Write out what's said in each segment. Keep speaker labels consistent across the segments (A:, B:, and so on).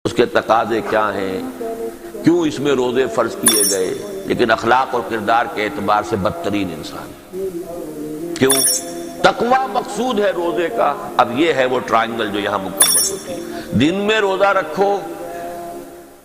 A: اس کے تقاضے کیا ہیں، کیوں اس میں روزے فرض کیے گئے، لیکن اخلاق اور کردار کے اعتبار سے بدترین انسان کیوں؟ تقوی مقصود ہے روزے کا۔ اب یہ ہے وہ ٹرائنگل جو یہاں مکمل ہوتی ہے۔ دن میں روزہ رکھو،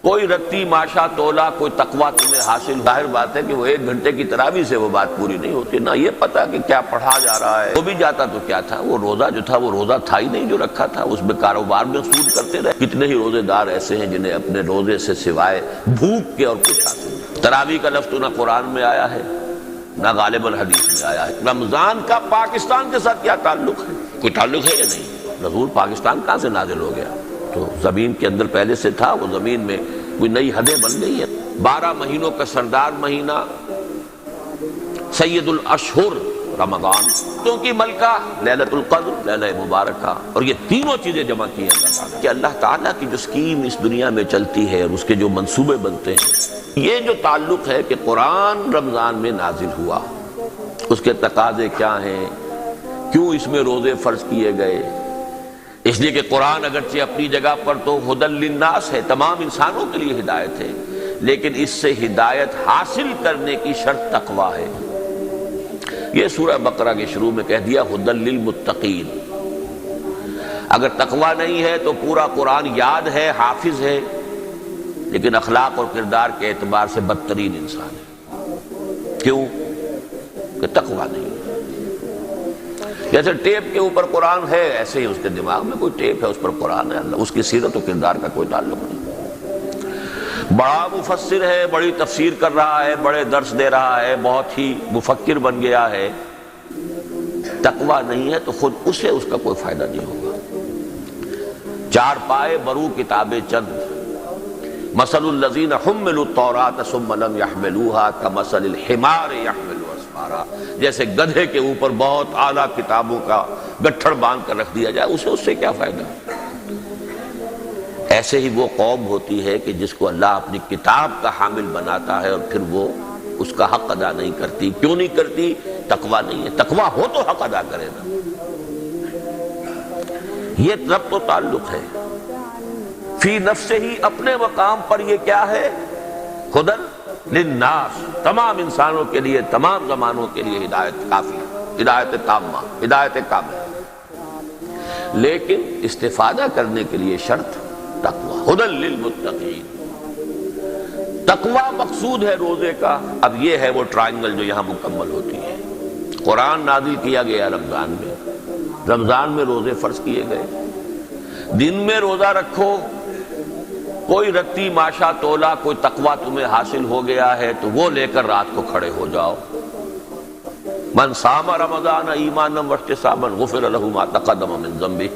A: کوئی رتی ماشا تولا، کوئی تقوی تمہیں حاصل، ظاہر بات ہے کہ وہ 1 گھنٹے کی تراویح سے وہ بات پوری نہیں ہوتی، نہ یہ پتا کہ کیا پڑھا جا رہا ہے۔ وہ بھی جاتا تو کیا تھا، وہ روزہ جو تھا وہ روزہ تھا ہی نہیں جو رکھا تھا، اس میں کاروبار میں سود کرتے رہے۔ کتنے ہی روزے دار ایسے ہیں جنہیں اپنے روزے سے سوائے بھوک کے اور کچھ حاصل نہیں۔ تراویح کا لفظ تو نہ قرآن میں آیا ہے نہ غالباً حدیث میں آیا ہے۔ رمضان کا پاکستان کے ساتھ کیا تعلق ہے؟ کوئی تعلق ہے یا نہیں؟ رسول پاکستان کہاں سے نازل ہو گیا؟ تو زمین کے اندر پہلے سے تھا، وہ زمین میں کوئی نئی حدیں بن گئی ہیں۔ 12 مہینوں کا سردار مہینہ، سید الاشہر رمضان، کیونکہ ملکہ لیلۃ القدر، لیلہ مبارکہ، اور یہ تینوں چیزیں جمع کی ہیں اللہ تعالیٰ کہ اللہ تعالیٰ کی جو اسکیم اس دنیا میں چلتی ہے اور اس کے جو منصوبے بنتے ہیں، یہ جو تعلق ہے کہ قرآن رمضان میں نازل ہوا، اس کے تقاضے کیا ہیں، کیوں اس میں روزے فرض کیے گئے؟ اس لیے کہ قرآن اگرچہ اپنی جگہ پر تو ہدی للناس ہے، تمام انسانوں کے لیے ہدایت ہے، لیکن اس سے ہدایت حاصل کرنے کی شرط تقویٰ ہے۔ یہ سورہ بقرہ کے شروع میں کہہ دیا ہدی للمتقین۔ اگر تقویٰ نہیں ہے تو پورا قرآن یاد ہے، حافظ ہے، لیکن اخلاق اور کردار کے اعتبار سے بدترین انسان ہے۔ کیوں؟ کہ تقویٰ نہیں ہے۔ جیسے ٹیپ کے اوپر قرآن ہے، ایسے ہی اس کے دماغ میں کوئی ٹیپ ہے، اس پر قرآن ہے، اللہ اس کی سیرت و کردار کا کوئی تعلق نہیں۔ بڑا مفسر ہے، بڑی تفسیر کر رہا ہے، بڑے درس دے رہا ہے، بہت ہی مفکر بن گیا ہے، تقویٰ نہیں ہے تو خود اسے اس کا کوئی فائدہ نہیں ہوگا۔ 4 پائے برو کتابیں چند، مثل الذین حملوا التوراۃ ثم لم يحملوها كمثل الحمار يحمل اسفارا، جیسے گدھے کے اوپر بہت اعلیٰ کتابوں کا گٹھڑ باندھ کر رکھ دیا جائے، اسے اس سے کیا فائدہ؟ ایسے ہی وہ قوم ہوتی ہے کہ جس کو اللہ اپنی کتاب کا حامل بناتا ہے اور پھر وہ اس کا حق ادا نہیں کرتی۔ کیوں نہیں کرتی؟ تقویٰ نہیں ہے۔ تقویٰ ہو تو حق ادا کرے نا۔ یہ ربط و تعلق ہے۔ فی نفس ہی، اپنے مقام پر یہ کیا ہے؟ ہدی للناس، تمام انسانوں کے لیے، تمام زمانوں کے لیے ہدایت کافی ہے، ہدایت تامہ، ہدایت کاملہ، لیکن استفادہ کرنے کے لیے شرط تقویٰ، ہدی للمتقین۔ تقویٰ مقصود ہے روزے کا۔ اب یہ ہے وہ ٹرائنگل جو یہاں مکمل ہوتی ہے۔ قرآن نازل کیا گیا رمضان میں، رمضان میں روزے فرض کیے گئے۔ دن میں روزہ رکھو، کوئی رتی ماشا تولا، کوئی تقویٰ تمہیں حاصل ہو گیا ہے تو وہ لے کر رات کو کھڑے ہو جاؤ۔ من صام رمضان ایمانا واحتسابا غفر له ما تقدم من ذنبه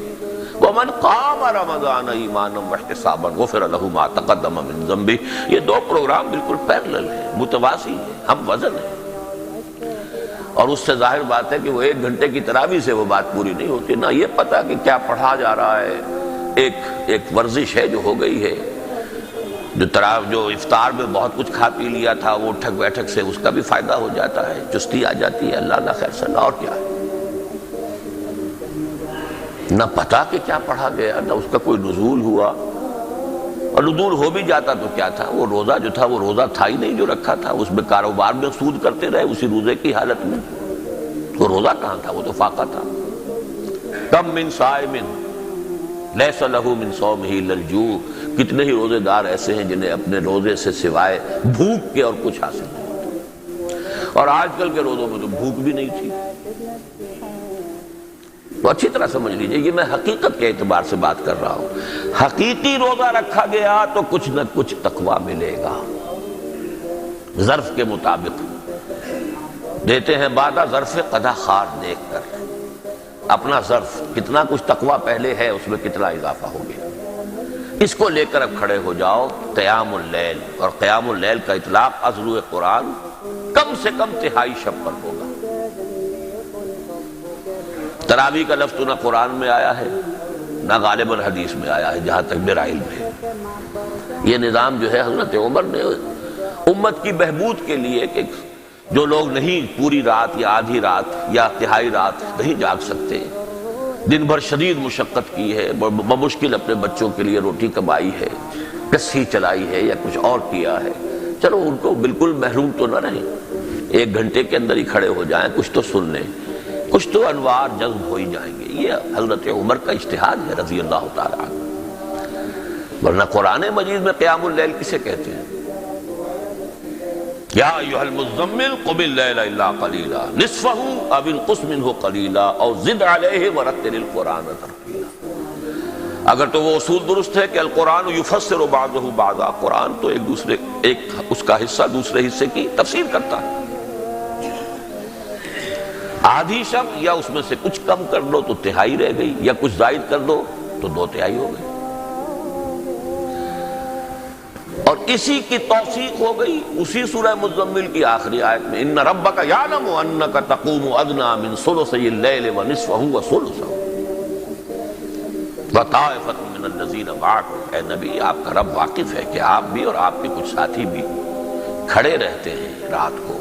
A: ومن قام رمضان ایمانا واحتسابا غفر له ما تقدم من ذنبه۔ یہ 2 پروگرام بالکل پیرلل ہیں، متواسی ہیں، ہم وزن ہیں، اور اس سے ظاہر بات ہے کہ وہ 1 گھنٹے کی تراویح سے وہ بات پوری نہیں ہوتی، نہ یہ پتا کہ کیا پڑھا جا رہا ہے۔ ایک ورزش ہے جو ہو گئی ہے، جو افطار میں بہت کچھ کھا پی لیا تھا، وہ اٹھک بیٹھک سے اس کا بھی فائدہ ہو جاتا ہے، چستی آ جاتی ہے، اللہ خیر صلی، اور کیا ہے، نہ پتا کہ کیا پڑھا گیا، نہ اس کا کوئی نزول ہوا، اور نزول ہو بھی جاتا تو کیا تھا، وہ روزہ جو تھا وہ روزہ تھا ہی نہیں جو رکھا تھا، اس میں کاروبار میں سود کرتے رہے اسی روزے کی حالت میں، وہ روزہ کہاں تھا، وہ تو فاقہ تھا۔ کم من صائم لیس لہ من صومہ الا الجوع، کتنے ہی روزے دار ایسے ہیں جنہیں اپنے روزے سے سوائے بھوک کے اور کچھ حاصل نہیں ہوتا، اور آج کل کے روزوں میں تو بھوک بھی نہیں تھی۔ تو اچھی طرح سمجھ لیجئے، یہ میں حقیقت کے اعتبار سے بات کر رہا ہوں۔ حقیقی روزہ رکھا گیا تو کچھ نہ کچھ تقویٰ ملے گا، ظرف کے مطابق دیتے ہیں وعدہ، ظرف قضا خار دیکھ کر اپنا ظرف کتنا کچھ تقویٰ پہلے ہے، اس میں کتنا اضافہ ہو گیا، اس کو لے کر اب کھڑے ہو جاؤ۔ قیام اللیل، اور قیام اللیل کا اطلاق از روئے قرآن کم سے کم 1/3 شب پر ہوگا۔ تراویح کا لفظ تو نہ قرآن میں آیا ہے نہ غالباً حدیث میں آیا ہے، جہاں تک میرا علم ہے۔ یہ نظام جو ہے حضرت عمر نے امت کی بہبود کے لیے، کہ جو لوگ نہیں پوری رات یا آدھی رات یا تہائی رات نہیں جاگ سکتے، دن بھر شدید مشقت کی ہے، بمشکل اپنے بچوں کے لیے روٹی کمائی ہے، رسی چلائی ہے یا کچھ اور کیا ہے، چلو ان کو بالکل محروم تو نہ رہیں، 1 گھنٹے کے اندر ہی کھڑے ہو جائیں، کچھ تو سن لیں، کچھ تو انوار جذب ہو ہی جائیں گے۔ یہ حضرت عمر کا اجتہاد ہے رضی اللہ تعالیٰ عنہ۔ ورنہ قرآن مجید میں قیام اللیل کسے کہتے ہیں؟ یا ایھا المزمل قم اللیل الا قلیلا نصفہ او انقص منہ قلیلا او زد علیہ ورتل القرآن ترتیلا۔ اگر تو وہ اصول درست ہے کہ القرآن یفسر بعضہ بعضا، قرآن تو ایک اس کا حصہ دوسرے حصے کی تفسیر کرتا ہے، آدھی شب یا اس میں سے کچھ کم کر دو تو تہائی رہ گئی، یا کچھ زائد کر دو تو 2/3 ہو گئی، اور اسی کی توثیق ہو گئی اسی سورہ مزمل کی آخری آیت میں، ان ربک یعلم انک تقوم ادنی من ثلثی اللیل ونصفہ وثلثہ وطائفۃ من الذین معک۔ اے نبی، آپ کا رب واقف ہے کہ آپ بھی اور آپ کے کچھ ساتھی بھی کھڑے رہتے ہیں رات کو،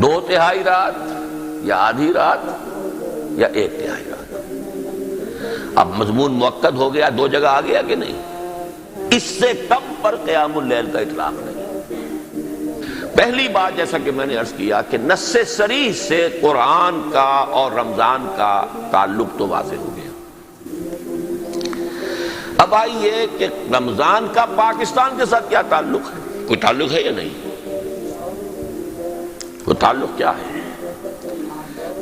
A: 2/3 رات یا آدھی رات یا 1/3 رات۔ اب مضمون مؤکد ہو گیا، 2 جگہ آ گیا کہ نہیں؟ اس سے کم پر قیام اللیل کا اطلاق نہیں۔ پہلی بات جیسا کہ میں نے عرض کیا کہ نص صریح سے قرآن کا اور رمضان کا تعلق تو واضح ہو گیا۔ اب آئیے کہ رمضان کا پاکستان کے ساتھ کیا تعلق ہے؟ کوئی تعلق ہے یا نہیں؟ وہ تعلق کیا ہے؟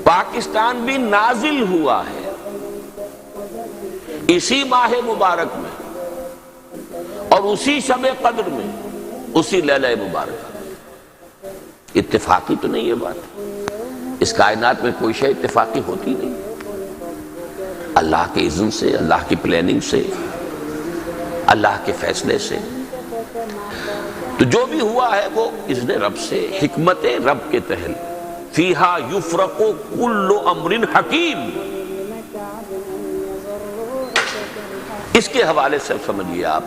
A: پاکستان بھی نازل ہوا ہے اسی ماہ مبارک میں اور اسی شب قدر میں، اسی لیلہ مبارکہ میں۔ اتفاقی تو نہیں یہ بات، اس کائنات میں کوئی شے اتفاقی ہوتی نہیں، اللہ کے اذن سے، اللہ کی پلاننگ سے، اللہ کے فیصلے سے۔ تو جو بھی ہوا ہے وہ اذن رب سے، حکمت رب کے تحت، فیہا یفرق کل امر حکیم۔ اس کے حوالے سے سمجھیے آپ،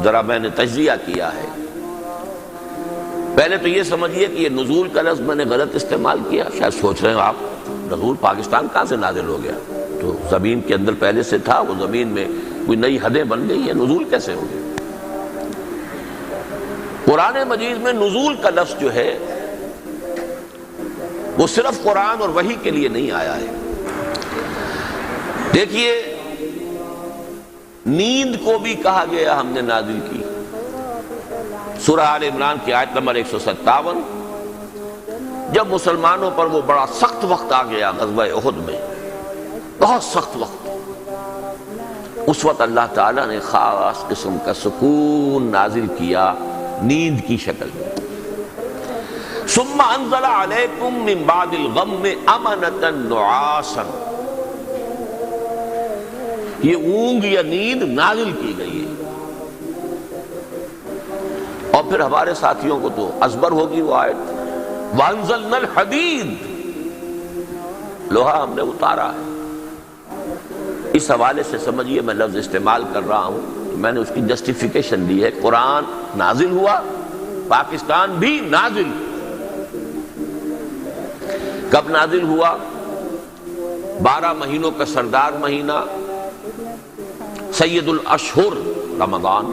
A: ذرا میں نے تجزیہ کیا ہے۔ پہلے تو یہ سمجھیے کہ یہ نزول کا لفظ میں نے غلط استعمال کیا، شاید سوچ رہے ہیں آپ نزول پاکستان کہاں سے نازل ہو گیا؟ تو زمین کے اندر پہلے سے تھا، وہ زمین میں کوئی نئی حدیں بن گئی ہیں، نزول کیسے ہو گیا؟ قرآن مجید میں نزول کا لفظ جو ہے وہ صرف قرآن اور وحی کے لیے نہیں آیا ہے۔ دیکھیے، نیند کو بھی کہا گیا ہم نے نازل کی، سورہ آل عمران کی آیت نمبر 157، جب مسلمانوں پر وہ بڑا سخت وقت آ گیا غزوہ احد میں، بہت سخت وقت، اس وقت اللہ تعالیٰ نے خاص قسم کا سکون نازل کیا نیند کی شکل میں۔ ثم انزل علیکم من بعد الغم امنۃ نعاسا، یہ اونگ یا نیند نازل کی گئی ہے۔ اور پھر ہمارے ساتھیوں کو تو ازبر ہوگی وہ آیت، وانزلنا الحدید، لوہا ہم نے اتارا ہے۔ اس حوالے سے سمجھیے میں لفظ استعمال کر رہا ہوں، میں نے اس کی جسٹیفیکیشن دی ہے۔ قرآن نازل ہوا، پاکستان بھی نازل۔ کب نازل ہوا؟ 12 مہینوں کا سردار مہینہ، سید الاشہر رمضان،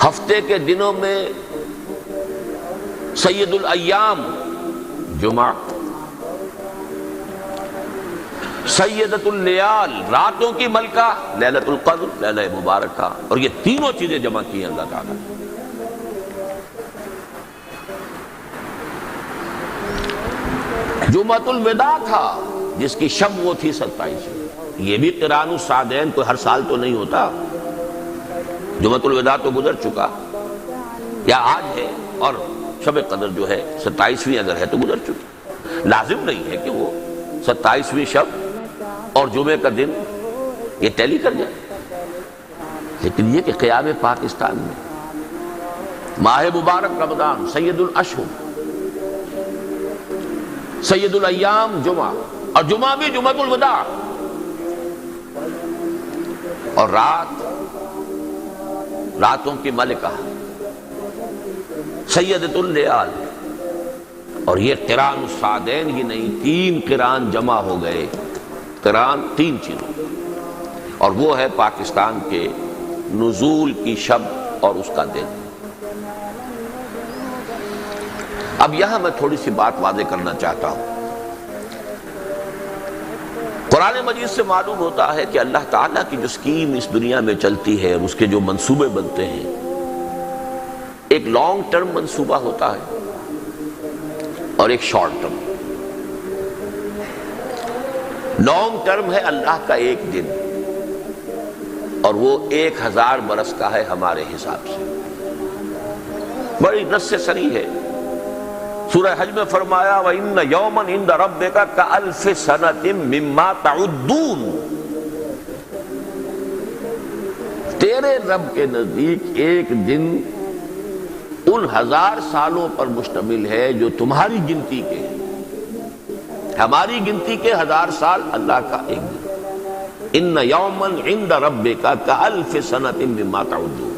A: ہفتے کے دنوں میں سید الایام جمعہ، سیدۃ اللیال راتوں کی ملکہ لیلۃ القدر لیلہ مبارکہ، اور یہ تینوں چیزیں جمع کی ہیں اللہ تعالیٰ نے۔ جمعۃ الوداع تھا جس کی شب وہ تھی 27، یہ بھی قران السعدین کوئی ہر سال تو نہیں ہوتا، جمعۃ الوداع تو گزر چکا یا آج ہے، اور شب قدر جو ہے 27ویں اگر ہے تو گزر چکی۔ لازم نہیں ہے کہ وہ 27ویں شب اور جمعے کا دن یہ ٹیلی کر جائے، لیکن یہ کہ قیام پاکستان میں ماہ مبارک رمضان، سید الاشہر، سید الایام جمعہ، اور جمعہ بھی جمعۃ الوداع، اور راتوں کی ملکہ سیدۃ اللیال، اور یہ قران الصادین ہی نہیں، 3 قران جمع ہو گئے، قران 3 چیزوں، اور وہ ہے پاکستان کے نزول کی شب اور اس کا دن۔ اب یہاں میں تھوڑی سی بات واضح کرنا چاہتا ہوں۔ قرآن مجید سے معلوم ہوتا ہے کہ اللہ تعالیٰ کی جو سکیم اس دنیا میں چلتی ہے اور اس کے جو منصوبے بنتے ہیں، ایک لانگ ٹرم منصوبہ ہوتا ہے اور ایک شارٹ ٹرم۔ لانگ ٹرم ہے اللہ کا ایک دن، اور وہ 1000 برس کا ہے ہمارے حساب سے، بڑی نص صریح ہے۔ سورہ حج میں فرمایا وَإِنَّ يَوْمًا عِندَ رَبِّكَ كَأَلْفِ سَنَةٍ مِّمَّا تَعُدُّونَ، تیرے رب کے نزدیک ایک دن ان 1000 سالوں پر مشتمل ہے جو تمہاری گنتی کے ہیں۔ ہماری گنتی کے 1000 سال، اللہ کا ایک دن۔ اِنَّ يَوْمًا عِندَ رَبِّكَ كَأَلْفِ سَنَةٍ مِّمَّا تَعُدُّونَ،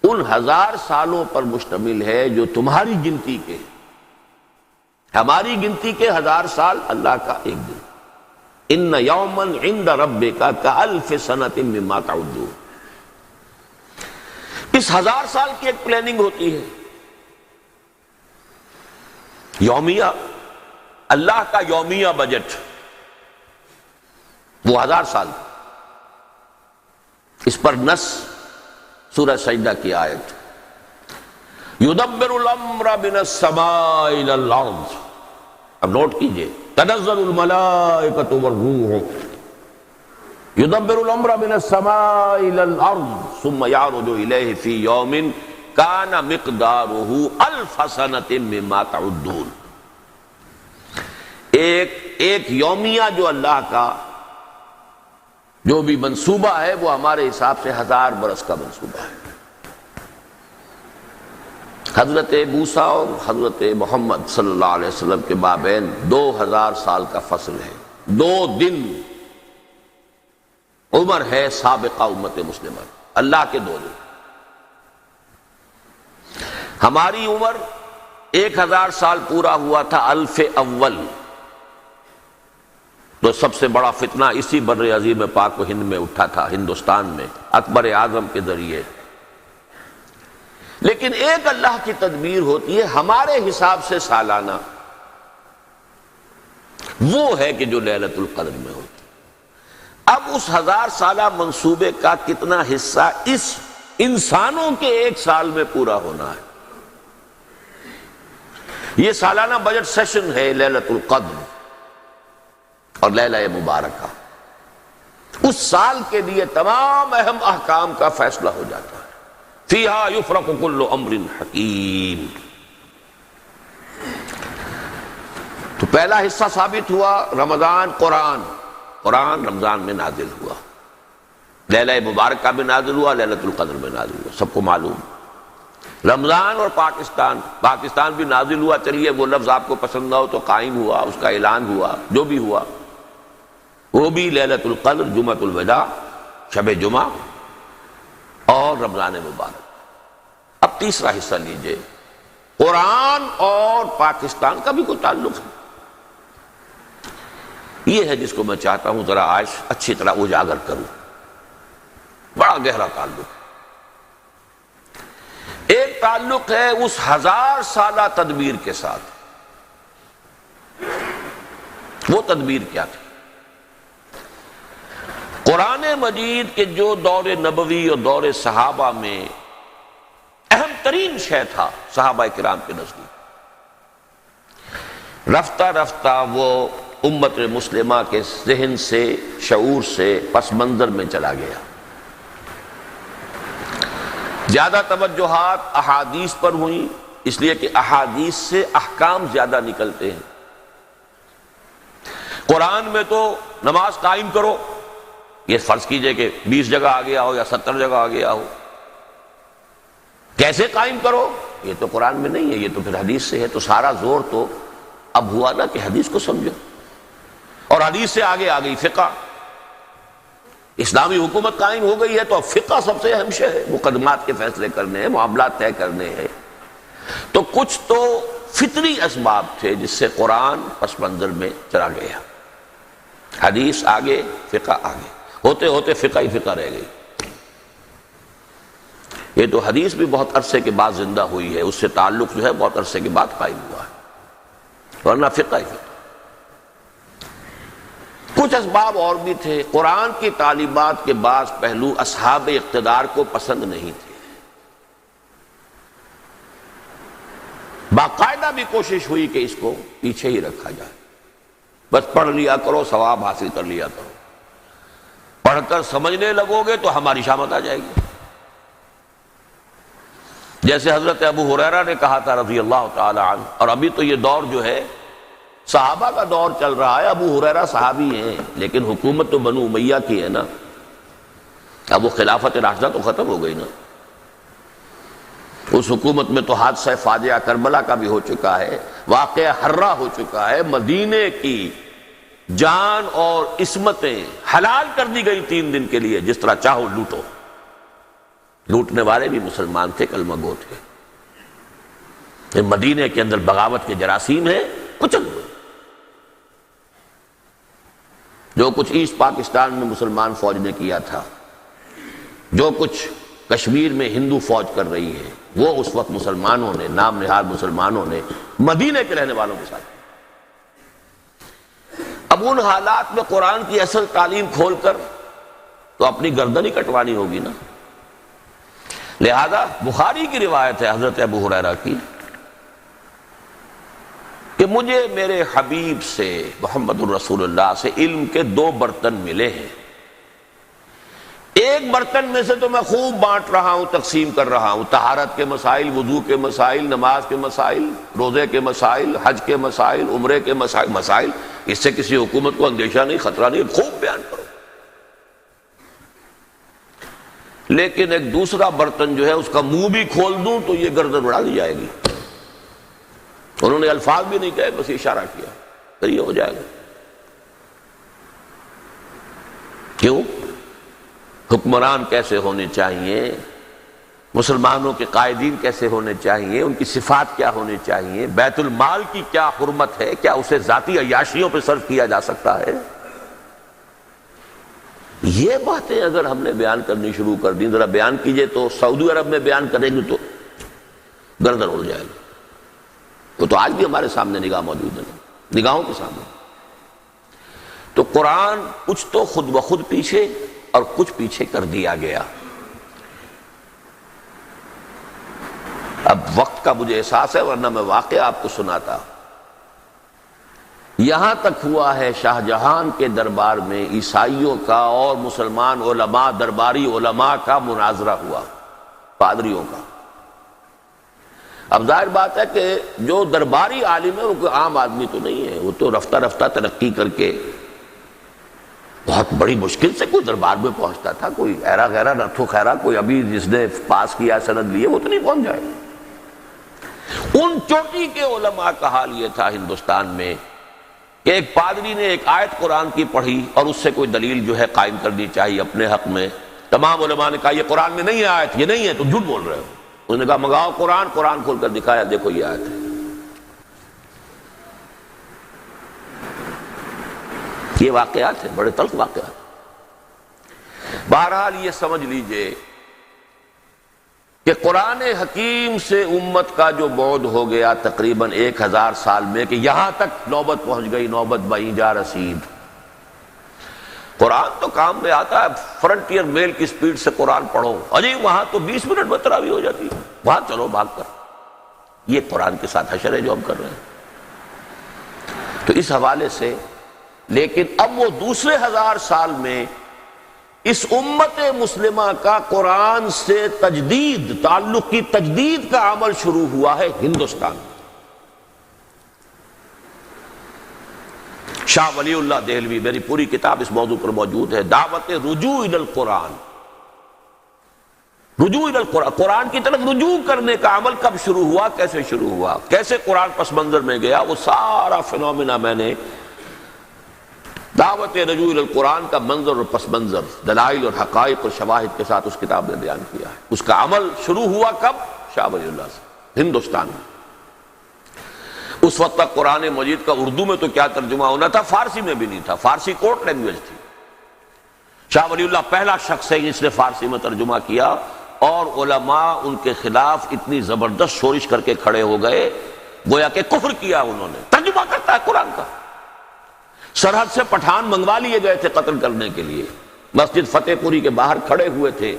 A: ان 1000 سالوں پر مشتمل ہے جو تمہاری گنتی کے، ہماری گنتی کے 1000 سال، اللہ کا ایک دن۔ اِنَّ يَوْمًا عِندَ رَبِّكَ كَأَلْفِ سَنَةٍ مِّمَّا تَعُدُّونَ۔ اس 1000 سال کی ایک پلاننگ ہوتی ہے، یومیہ، اللہ کا یومیہ بجٹ، وہ 1000 سال۔ اس پر نص سورہ سجدہ کی آیت، يُدَبِّرُ الْأَمْرَ مِنَ السَّمَاءِ إِلَى الْأَرْضِ، اب نوٹ کیجئے، تَنَزَّلُ الْمَلَائِكَةُ وَالرُّوحُ يُدَبِّرُ الْأَمْرَ مِنَ السَّمَاءِ إِلَى الْأَرْضِ ثُمَّ يَعْرُجُ إِلَيْهِ فِي يَوْمٍ كَانَ مِقْدَارُهُ أَلْفَ سَنَةٍ مِّمَّا تَعُدُّونَ۔ ایک یومیہ جو اللہ کا جو بھی منصوبہ ہے وہ ہمارے حساب سے 1000 برس کا منصوبہ ہے۔ حضرت موسیٰ اور حضرت محمد صلی اللہ علیہ وسلم کے مابین 2000 سال کا فصل ہے، 2 دن عمر ہے سابقہ امت مسلمہ، اللہ کے 2 دن۔ ہماری عمر 1000 سال پورا ہوا تھا الف اول، تو سب سے بڑا فتنہ اسی بر عظیم پاک و ہند میں اٹھا تھا، ہندوستان میں اکبر اعظم کے ذریعے۔ لیکن ایک اللہ کی تدبیر ہوتی ہے ہمارے حساب سے سالانہ، وہ ہے کہ جو لیلۃ القدر میں ہوتی۔ اب اس 1000 سالہ منصوبے کا کتنا حصہ اس انسانوں کے 1 سال میں پورا ہونا ہے؟ یہ سالانہ بجٹ سیشن ہے لیلۃ القدر اور لیلہ مبارکہ، اس سال کے لیے تمام اہم احکام کا فیصلہ ہو جاتا ہے۔ فیہا یفرق کل امر حکیم۔ تو پہلا حصہ ثابت ہوا رمضان، قرآن رمضان میں نازل ہوا، لیلہ مبارکہ میں نازل ہوا، لیلۃ القدر میں نازل ہوا، سب کو معلوم۔ رمضان اور پاکستان بھی نازل ہوا، چلیے وہ لفظ آپ کو پسند نہ ہو تو قائم ہوا، اس کا اعلان ہوا، جو بھی ہوا، وہ بھی لیلۃ القدر، جمعۃ الوداع، شب جمعہ اور رمضان مبارک۔ اب تیسرا حصہ لیجئے، قرآن اور پاکستان کا بھی کوئی تعلق ہے؟ یہ ہے جس کو میں چاہتا ہوں ذرا آج اچھی طرح اجاگر کروں، بڑا گہرا تعلق ہے۔ ایک تعلق ہے اس 1000 سالہ تدبیر کے ساتھ۔ وہ تدبیر کیا تھی؟ قرآن مجید کے جو دور نبوی اور دور صحابہ میں اہم ترین شے تھا صحابہ کرام کے نزدیک، رفتہ رفتہ وہ امت مسلمہ کے ذہن سے، شعور سے پس منظر میں چلا گیا۔ زیادہ توجہات احادیث پر ہوئیں، اس لیے کہ احادیث سے احکام زیادہ نکلتے ہیں۔ قرآن میں تو نماز قائم کرو، یہ فرض کیجئے کہ 20 جگہ آ گیا ہو یا 70 جگہ آ گیا ہو، کیسے قائم کرو یہ تو قرآن میں نہیں ہے، یہ تو پھر حدیث سے ہے۔ تو سارا زور تو اب ہوا نا کہ حدیث کو سمجھو، اور حدیث سے آگے آ گئی فقہ۔ اسلامی حکومت قائم ہو گئی ہے تو اب فقہ سب سے اہم شے ہے، مقدمات کے فیصلے کرنے ہیں، معاملات طے کرنے ہیں، تو کچھ تو فطری اسباب تھے جس سے قرآن پس منظر میں چلا گیا، حدیث آگے فقہ آگے، ہوتے ہوتے فقہ ہی فقہ رہ گئی۔ یہ تو حدیث بھی بہت عرصے کے بعد زندہ ہوئی ہے، اس سے تعلق جو ہے بہت عرصے کے بعد قائم ہوا ہے، ورنہ فقہ ہی فقہ۔ کچھ اسباب اور بھی تھے، قرآن کی تعلیمات کے بعض پہلو اصحاب اقتدار کو پسند نہیں تھے، باقاعدہ بھی کوشش ہوئی کہ اس کو پیچھے ہی رکھا جائے، بس پڑھ لیا کرو، ثواب حاصل کر لیا کرو، پڑھ کر سمجھنے لگو گے تو ہماری شامت آ جائے گی۔ جیسے حضرت ابو ہریرہ نے کہا تھا رضی اللہ تعالی عنہ، اور ابھی تو یہ دور جو ہے صحابہ کا دور چل رہا ہے، ابو ہریرہ صحابی ہیں لیکن حکومت تو بنو امیہ کی ہے نا، اب وہ خلافت راشدہ تو ختم ہو گئی نا، اس حکومت میں تو حادثہ فاجعہ کربلا کا بھی ہو چکا ہے، واقعہ حرہ ہو چکا ہے، مدینے کی جان اور عصمتیں حلال کر دی گئی 3 دن کے لیے، جس طرح چاہو لوٹو۔ لوٹنے والے بھی مسلمان تھے، کلمہ گو تھے، مدینے کے اندر بغاوت کے جراثیم ہیں، کچل ہوئے۔ جو کچھ ایسٹ پاکستان میں مسلمان فوج نے کیا تھا، جو کچھ کشمیر میں ہندو فوج کر رہی ہے، وہ اس وقت مسلمانوں نے، نام نہاد مسلمانوں نے مدینے کے رہنے والوں کے ساتھ۔ اب ان حالات میں قرآن کی اصل تعلیم کھول کر تو اپنی گردن ہی کٹوانی ہوگی نا۔ لہذا بخاری کی روایت ہے حضرت ابو ہریرہ کی کہ مجھے میرے حبیب سے، محمد الرسول اللہ سے علم کے 2 برتن ملے ہیں، ایک برتن میں سے تو میں خوب بانٹ رہا ہوں، تقسیم کر رہا ہوں، طہارت کے مسائل، وضو کے مسائل، نماز کے مسائل، روزے کے مسائل، حج کے مسائل، عمرے کے مسائل، اس سے کسی حکومت کو اندیشہ نہیں، خطرہ نہیں، خوب بیان کرو۔ لیکن ایک دوسرا برتن جو ہے اس کا منہ بھی کھول دوں تو یہ گردن اڑا دی جائے گی۔ انہوں نے الفاظ بھی نہیں کہے، بس اشارہ کیا، پھر یہ ہو جائے گا۔ کیوں؟ حکمران کیسے ہونے چاہیے، مسلمانوں کے قائدین کیسے ہونے چاہیے، ان کی صفات کیا ہونی چاہیے، بیت المال کی کیا حرمت ہے، کیا اسے ذاتی عیاشیوں پہ صرف کیا جا سکتا ہے۔ یہ باتیں اگر ہم نے بیان کرنی شروع کر دیں، ذرا بیان کیجئے تو سعودی عرب میں بیان کریں گے تو گردن اڑ جائے گا۔ وہ تو آج بھی ہمارے سامنے نگاہ موجود ہے، نگاہوں کے سامنے۔ تو قرآن کچھ تو خود بخود پیچھے اور کچھ پیچھے کر دیا گیا۔ اب وقت کا مجھے احساس ہے، ورنہ میں واقعہ آپ کو سناتا۔ یہاں تک ہوا ہے شاہ جہان کے دربار میں عیسائیوں کا اور مسلمان علماء، درباری علماء کا مناظرہ ہوا، پادریوں کا۔ اب ظاہر بات ہے کہ جو درباری عالم ہے وہ کوئی عام آدمی تو نہیں ہے، وہ تو رفتہ رفتہ ترقی کر کے بہت بڑی مشکل سے کوئی دربار میں پہنچتا تھا، کوئی ایرا غیرہ نتھو خیرہ، کوئی ابھی جس نے پاس کیا سند لیے وہ تو نہیں پہنچ جائے۔ ان چوٹی کے علماء کا حال یہ تھا ہندوستان میں کہ ایک پادری نے ایک آیت قرآن کی پڑھی اور اس سے کوئی دلیل جو ہے قائم کرنی چاہیے اپنے حق میں۔ تمام علماء نے کہا یہ قرآن میں نہیں ہے آیت، یہ نہیں ہے، تم جھوٹ بول رہے ہو۔ انہوں نے کہا منگاؤ قرآن، قرآن کھول کر دکھایا، دیکھو یہ آیت ہے۔ یہ واقعات ہیں، بڑے تلخ واقعات۔ بہرحال یہ سمجھ لیجئے کہ قرآن حکیم سے امت کا جو بعد ہو گیا تقریباً 1000 سال میں، کہ یہاں تک نوبت پہنچ گئی، نوبت بئیں جا رسید۔ قرآن تو کام میں آتا ہے، فرنٹیئر میل کی سپیڈ سے قرآن پڑھو، اجی وہاں تو 20 منٹ میں تراویح ہو جاتی ہے، وہاں چلو بھاگ کر۔ یہ قرآن کے ساتھ حشر ہے جو ہم کر رہے ہیں۔ تو اس حوالے سے لیکن اب وہ دوسرے 1000 سال میں اس امت مسلمہ کا قرآن سے تجدید، تعلق کی تجدید کا عمل شروع ہوا ہے ہندوستان۔ شاہ ولی اللہ دہلوی، میری پوری کتاب اس موضوع پر موجود ہے، دعوت رجوع الی القرآن، رجوع الی القرآن، قرآن کی طرف رجوع کرنے کا عمل کب شروع ہوا، کیسے شروع ہوا، کیسے قرآن پس منظر میں گیا، وہ سارا فنومینا میں نے دعوت رجوع الی القرآن کا منظر اور پس منظر، دلائل اور حقائق اور شواہد کے ساتھ اس کتاب میں بیان کیا ہے۔ اس کا عمل شروع ہوا کب؟ شاہ ولی اللہ سے۔ ہندوستان میں۔ اس وقت تک قرآن مجید کا اردو میں تو کیا ترجمہ ہونا تھا، فارسی میں بھی نہیں تھا، فارسی کورٹ لینگویج تھی۔ شاہ ولی اللہ پہلا شخص ہے جس نے فارسی میں ترجمہ کیا، اور علماء ان کے خلاف اتنی زبردست شورش کر کے کھڑے ہو گئے گویا کہ کفر کیا انہوں نے، ترجمہ کرتا ہے قرآن کا۔ سرحد سے پٹھان منگوا لیے گئے تھے قتل کرنے کے لیے، مسجد فتح پوری کے باہر کھڑے ہوئے تھے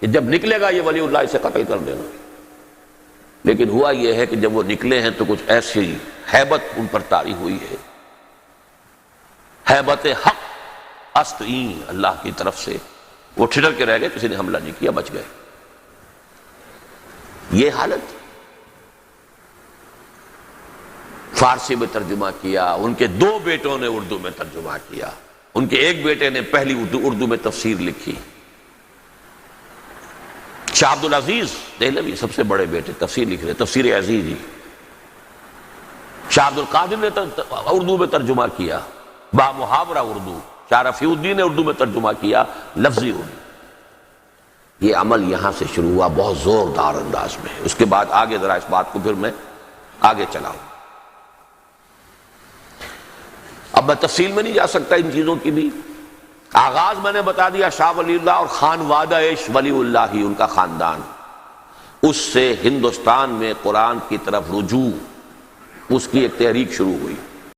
A: کہ جب نکلے گا یہ ولی اللہ اسے قتل کر دینا۔ لیکن ہوا یہ ہے کہ جب وہ نکلے ہیں تو کچھ ایسی ہیبت ان پر طاری ہوئی ہے، ہیبت حق استعین اللہ کی طرف سے، وہ ٹھٹر کے رہ گئے، کسی نے حملہ نہیں کیا، بچ گئے۔ یہ حالت، فارسی میں ترجمہ کیا، ان کے 2 بیٹوں نے اردو میں ترجمہ کیا، ان کے ایک بیٹے نے پہلی اردو میں تفسیر لکھی، شاہ عبد العزیز دہلوی سب سے بڑے بیٹے تفسیر لکھ رہے، تفسیر عزیزی۔ شاہ عبد القادر نے اردو میں ترجمہ کیا، با محاورہ اردو۔ شاہ رفیع الدین نے اردو میں ترجمہ کیا، لفظی اردو۔ یہ عمل یہاں سے شروع ہوا بہت زوردار انداز میں۔ اس کے بعد آگے ذرا اس بات کو پھر میں آگے چلاؤں، اب میں تفصیل میں نہیں جا سکتا ان چیزوں کی بھی۔ آغاز میں نے بتا دیا شاہ ولی اللہ اور خانوادہ ولی اللہ ہی، ان کا خاندان، اس سے ہندوستان میں قرآن کی طرف رجوع، اس کی ایک تحریک شروع ہوئی۔